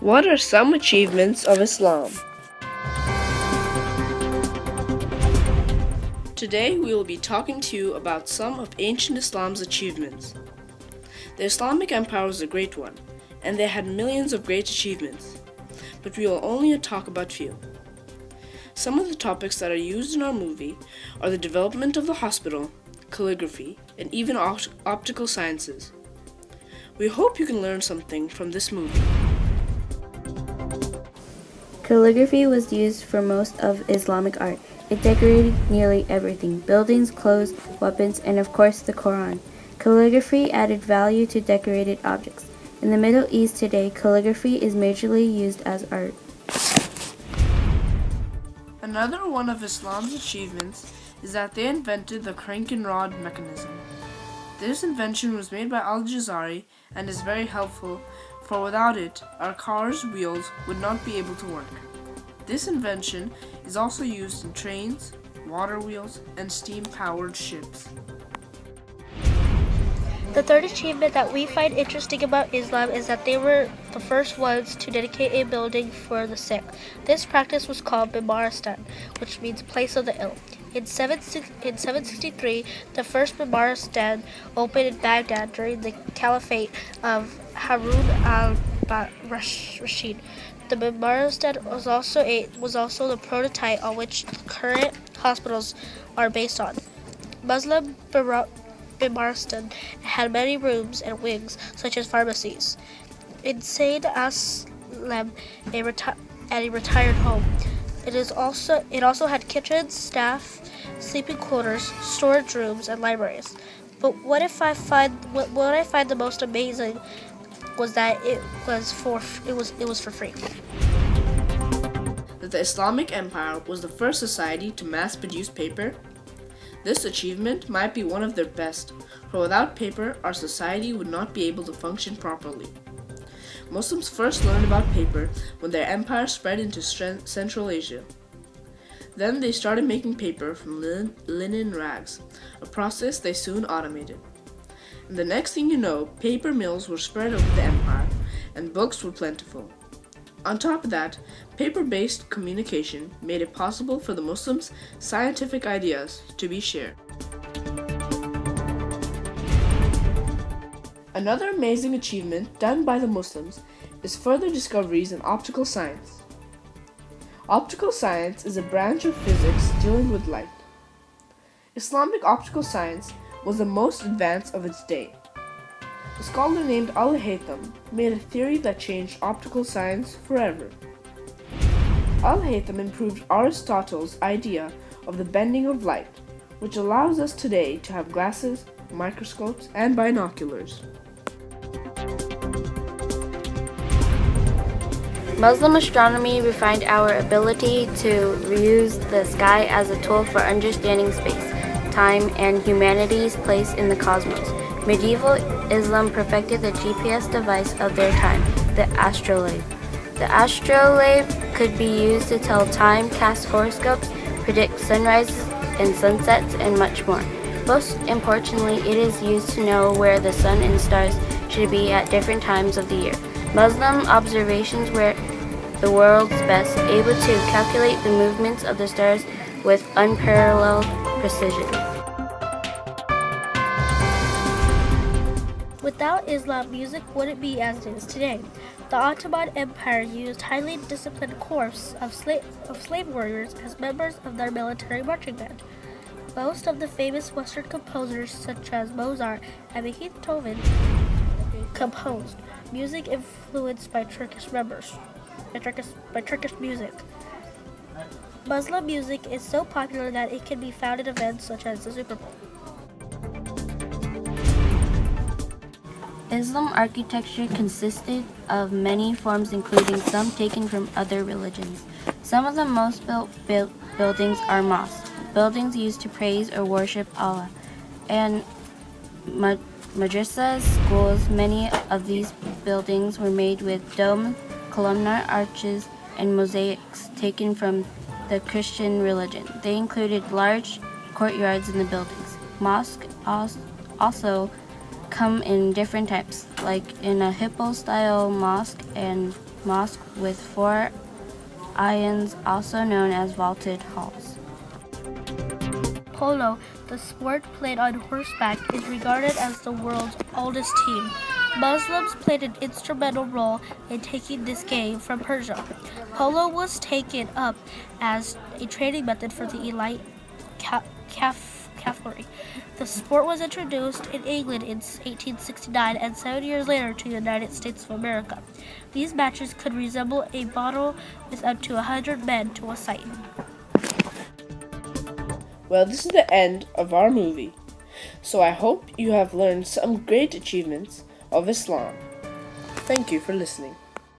What are some achievements of Islam? Today we will be talking to you about some of ancient Islam's achievements. The Islamic Empire was a great one, and they had millions of great achievements, but we will only talk about few. Some of the topics that are used in our movie are the development of the hospital, calligraphy, and even optical sciences. We hope you can learn something from this movie. Calligraphy was used for most of Islamic art. It decorated nearly everything: buildings, clothes, weapons, and of course the Quran. Calligraphy added value to decorated objects. In the Middle East today, calligraphy is majorly used as art. Another one of Islam's achievements is that they invented the crank and rod mechanism. This invention was made by Al-Jazari and is very helpful, for without it, our car's wheels would not be able to work. This invention is also used in trains, water wheels, and steam-powered ships. The third achievement that we find interesting about Islam is that they were the first ones to dedicate a building for the sick. This practice was called Bimaristan, which means place of the ill. In 763, the first Bimaristan opened in Baghdad during the caliphate of Harun al-Rashid. The Bimaristan was also the prototype on which current hospitals are based on. Muslim Bimaristan had many rooms and wings, such as pharmacies. In Sayyid Aslam, a retired home. It also had kitchens, staff, sleeping quarters, storage rooms, and libraries. But what I find the most amazing was that it was for free. That the Islamic Empire was the first society to mass-produce paper. This achievement might be one of their best, for without paper, our society would not be able to function properly. Muslims first learned about paper when their empire spread into Central Asia. Then they started making paper from linen rags, a process they soon automated. And the next thing you know, paper mills were spread over the empire, and books were plentiful. On top of that, paper-based communication made it possible for the Muslims' scientific ideas to be shared. Another amazing achievement done by the Muslims is further discoveries in optical science. Optical science is a branch of physics dealing with light. Islamic optical science was the most advanced of its day. A scholar named Al-Haytham made a theory that changed optical science forever. Al-Haytham improved Aristotle's idea of the bending of light, which allows us today to have glasses, microscopes, and binoculars. Muslim astronomy refined our ability to use the sky as a tool for understanding space, time, and humanity's place in the cosmos. Medieval Islam perfected the GPS device of their time, the astrolabe. The astrolabe could be used to tell time, cast horoscopes, predict sunrises and sunsets, and much more. Most importantly, it is used to know where the sun and stars should be at different times of the year. Muslim observations were the world's best, able to calculate the movements of the stars with unparalleled precision. Without Islam, music wouldn't be as it is today. The Ottoman Empire used highly disciplined corps of slave warriors as members of their military marching band. Most of the famous Western composers, such as Mozart and Beethoven, composed music influenced by Turkish music. Muslim music is so popular that it can be found at events such as the Super Bowl. Islam architecture consisted of many forms, including some taken from other religions. Some of the most built buildings are mosques, buildings used to praise or worship Allah, and madrasas, schools. Many of these buildings were made with domes, columnar arches, and mosaics taken from the Christian religion. They included large courtyards in the buildings. Mosques also come in different types, like in a hippo-style mosque and mosque with 4 ions, also known as vaulted halls. Polo, the sport played on horseback, is regarded as the world's oldest team. Muslims played an instrumental role in taking this game from Persia. Polo was taken up as a training method for the elite cavalry. The sport was introduced in England in 1869 and 7 years later to the United States of America. These matches could resemble a battle with up to 100 men to a sight. Well, this is the end of our movie. So I hope you have learned some great achievements of Islam. Thank you for listening.